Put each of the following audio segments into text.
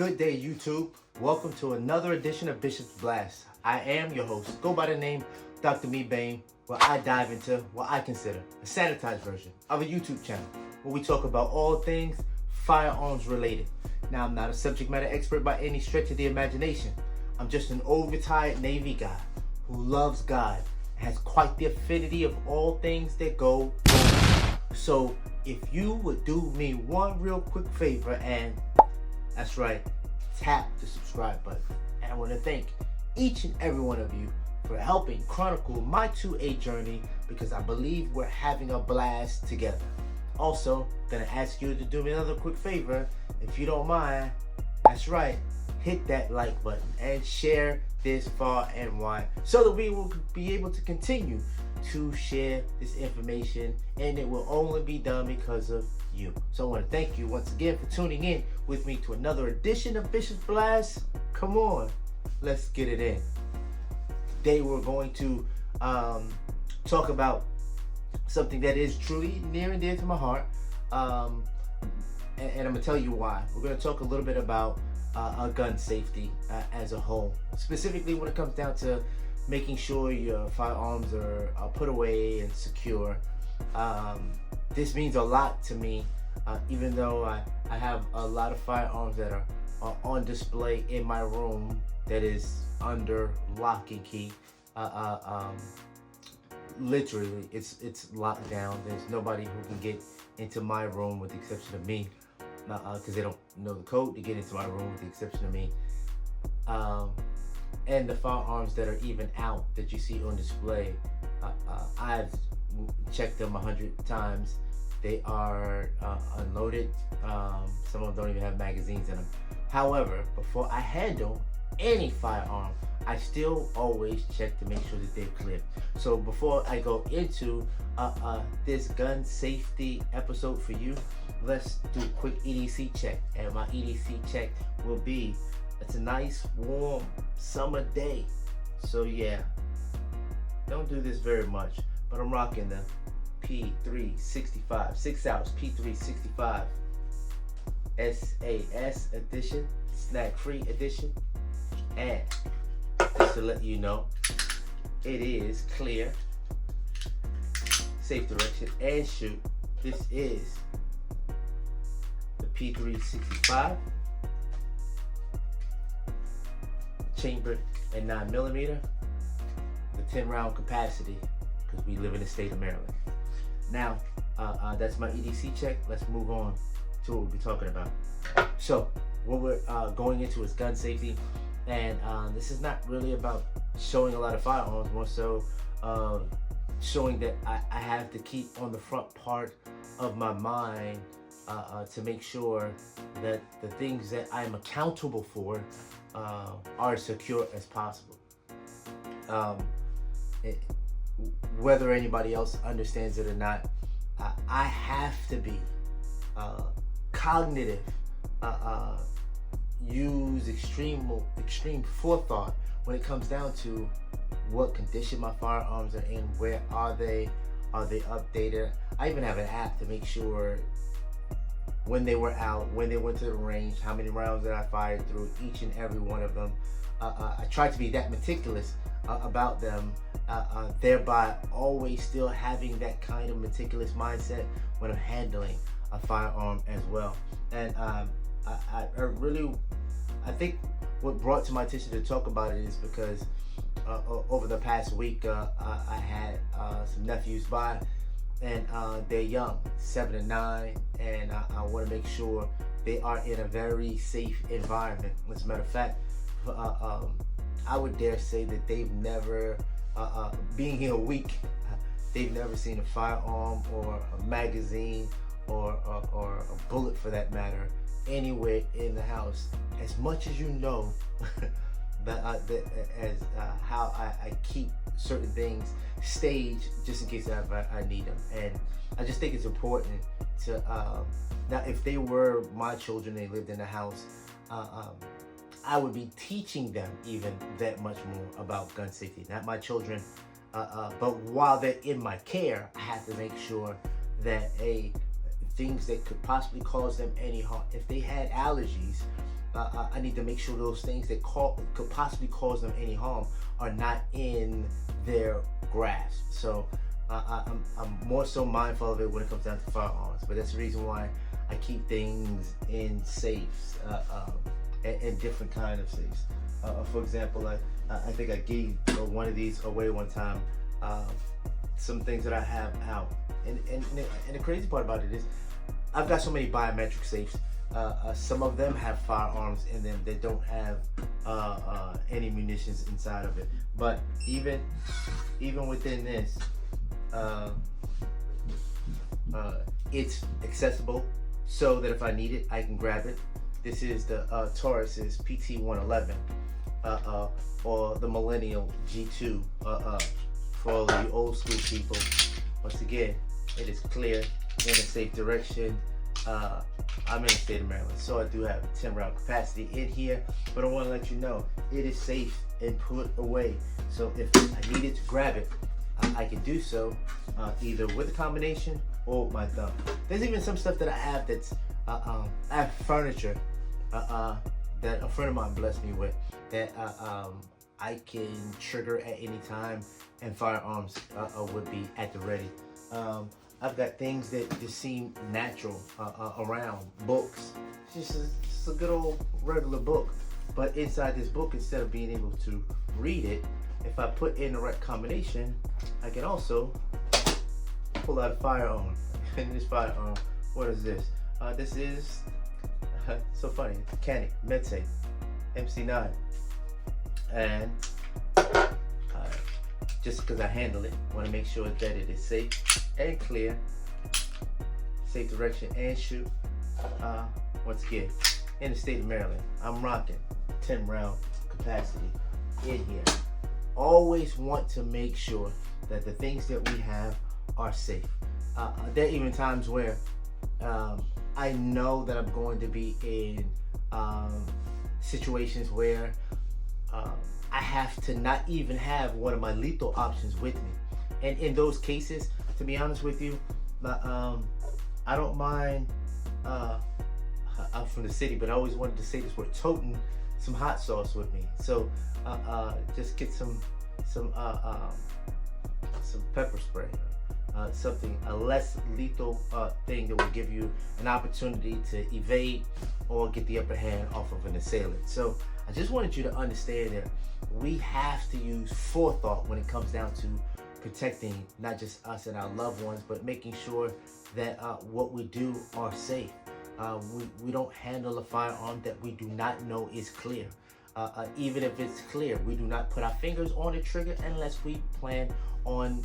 Good day, YouTube. Welcome to another edition of Bishop's Blast. I am your host. Go by the name Dr. Me Bain, where I dive into what I consider a sanitized version of a YouTube channel where we talk about all things firearms related. Now, I'm not a subject matter expert by any stretch of the imagination. I'm just an old retired Navy guy who loves God and has quite the affinity of all things that go wrong. So, if you would do me one real quick favor, and that's right, tap the subscribe button. And I want to thank each and every one of you for helping chronicle my 2A journey, because I believe we're having a blast together. Also, gonna ask you to do me another quick favor, if you don't mind. That's right, hit that like button and share this far and wide so that we will be able to continue to share this information, and it will only be done because of you. So I want to thank you once again for tuning in with me to another edition of Bishop's Blast. Come on, let's get it in. Today we're going to talk about something that is truly near and dear to my heart, and I'm going to tell you why. We're going to talk a little bit about gun safety as a whole, specifically when it comes down to making sure your firearms are put away and secure. This means a lot to me, even though I have a lot of firearms that are on display in my room that is under lock and key. Literally, it's locked down. There's nobody who can get into my room with the exception of me, because they don't know the code to get into my room with the exception of me. And the firearms that are even out that you see on display, I've checked them 100 times. They are unloaded. Some of them don't even have magazines in them. However, before I handle any firearm, I still always check to make sure that they're clear. So before I go into this gun safety episode for you, let's do a quick EDC check. And my EDC check will be, it's a nice warm summer day. So yeah, don't do this very much, but I'm rocking the P365, 6-ounce P365 SAS edition, snack-free edition. And just to let you know, it is clear, safe direction, and shoot. This is the P365, chambered at 9mm, the 10-round capacity, because we live in the state of Maryland. Now, that's my EDC check. Let's move on to what we'll be talking about. So, what we're going into is gun safety, and this is not really about showing a lot of firearms, more so showing that I have to keep on the front part of my mind to make sure that the things that I'm accountable for are as secure as possible. Whether anybody else understands it or not, I have to be cognitive, use extreme forethought when it comes down to what condition my firearms are in, where are they updated. I even have an app to make sure when they were out, when they went to the range, how many rounds that I fired through each and every one of them. I try to be that meticulous about them, thereby always still having that kind of meticulous mindset when I'm handling a firearm as well. And I think what brought to my attention to talk about it is because over the past week I had some nephews by, and they're young, 7 and 9, and I want to make sure they are in a very safe environment. As a matter of fact, I would dare say that they've never, being here a week, they've never seen a firearm or a magazine or a bullet, for that matter, anywhere in the house. As much as you know how I keep certain things staged just in case I need them. And I just think it's important to, now if they were my children, they lived in the house, I would be teaching them even that much more about gun safety. Not my children, but while they're in my care, I have to make sure that things that could possibly cause them any harm, if they had allergies, I need to make sure those things that could possibly cause them any harm are not in their grasp. So I'm more so mindful of it when it comes down to firearms. But that's the reason why I keep things in safes, and different kind of safes. For example, I think I gave one of these away one time. Some things that I have out, and the crazy part about it is, I've got so many biometric safes. Some of them have firearms in them that don't have any munitions inside of it. But even within this, it's accessible, so that if I need it, I can grab it. This is the Taurus's PT-111, or the Millennial G2, for all of you old school people. Once again, it is clear in a safe direction. I'm in the state of Maryland, so I do have 10 round capacity in here, but I want to let you know it is safe and put away. So if I needed to grab it, I can do so either with a combination or with my thumb. There's even some stuff that I have that's I have furniture that a friend of mine blessed me with that I can trigger at any time, and firearms would be at the ready. I've got things that just seem natural around books. It's just a good old regular book. But inside this book, instead of being able to read it, if I put in the right combination, I can also pull out a firearm. And this firearm, what is this? This is, so funny, Mechanic MedSafe MC9. And just because I handle it, want to make sure that it is safe and clear, safe direction and shoot. Once again, in the state of Maryland, I'm rocking 10 round capacity in here. Always want to make sure that the things that we have are safe. There are even times where I know that I'm going to be in situations where I have to not even have one of my lethal options with me. And in those cases, to be honest with you, I don't mind, I'm from the city, but I always wanted to say this, we're toting some hot sauce with me. So just get some pepper spray, something, a less lethal thing that will give you an opportunity to evade or get the upper hand off of an assailant. So I just wanted you to understand that we have to use forethought when it comes down to protecting not just us and our loved ones, but making sure that what we do are safe. We don't handle a firearm that we do not know is clear. Even if it's clear, we do not put our fingers on the trigger unless we plan on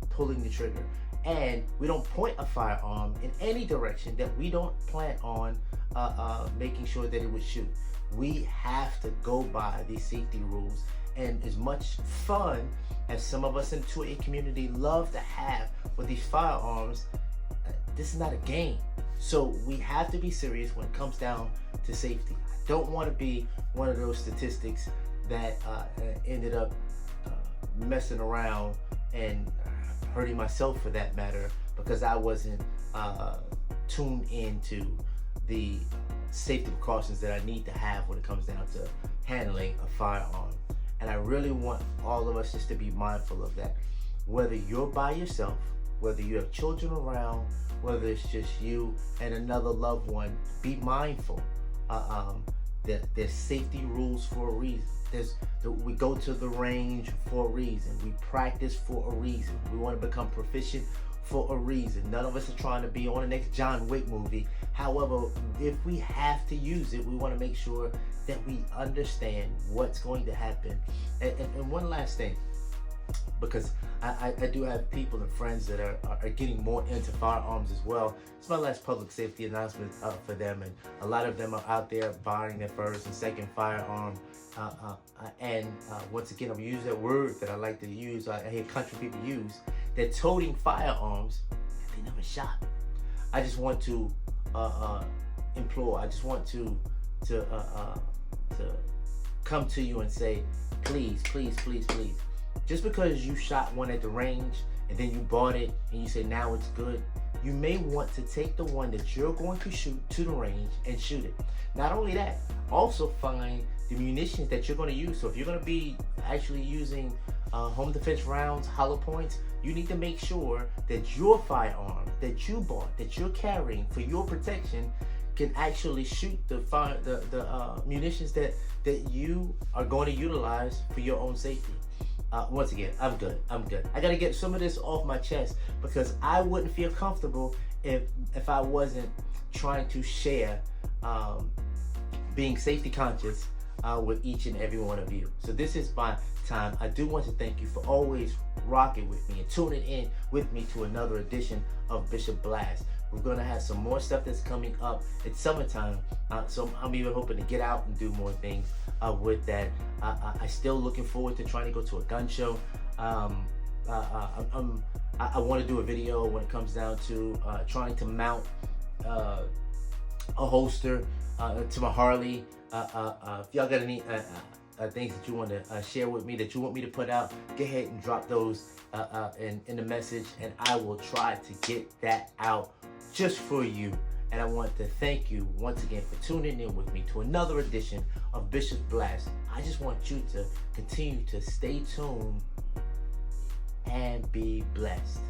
pulling the trigger. And we don't point a firearm in any direction that we don't plan on making sure that it would shoot. We have to go by these safety rules. And as much fun as some of us in the 2A community love to have with these firearms, this is not a game. So we have to be serious when it comes down to safety. I don't want to be one of those statistics that ended up messing around and hurting myself, for that matter, because I wasn't tuned into the safety precautions that I need to have when it comes down to handling a firearm. And I really want all of us just to be mindful of that. Whether you're by yourself, whether you have children around, whether it's just you and another loved one, be mindful that there's safety rules for a reason. We go to the range for a reason. We practice for a reason. We want to become proficient for a reason. None of us are trying to be on the next John Wick movie. However, if we have to use it, we want to make sure that we understand what's going to happen. And one last thing, because I do have people and friends that are getting more into firearms as well. It's my last public safety announcement for them, and a lot of them are out there buying their first and second firearm. Once again, I'm using that word that I like to use, I hear country people use. They're toting firearms that they never shot. I just want to implore, I just want to come to you and say, please, please, please, please. Just because you shot one at the range and then you bought it and you say now it's good, you may want to take the one that you're going to shoot to the range and shoot it. Not only that, also find the munitions that you're going to use. So if you're going to be actually using home defense rounds, hollow points, you need to make sure that your firearm that you bought, that you're carrying for your protection, can actually shoot the munitions that you are going to utilize for your own safety. Once again, I'm good. I gotta get some of this off my chest because I wouldn't feel comfortable if I wasn't trying to share being safety conscious with each and every one of you. So this is my time. I do want to thank you for always rocking with me and tuning in with me to another edition of Bishop Blast. We're gonna have some more stuff that's coming up. It's summertime, so I'm even hoping to get out and do more things with that. I'm still looking forward to trying to go to a gun show. I want to do a video when it comes down to trying to mount a holster to my Harley. If y'all got any things that you want to share with me, that you want me to put out, go ahead and drop those in the message, and I will try to get that out just for you. And I want to thank you once again for tuning in with me to another edition of Bishop's Blast. I just want you to continue to stay tuned and be blessed.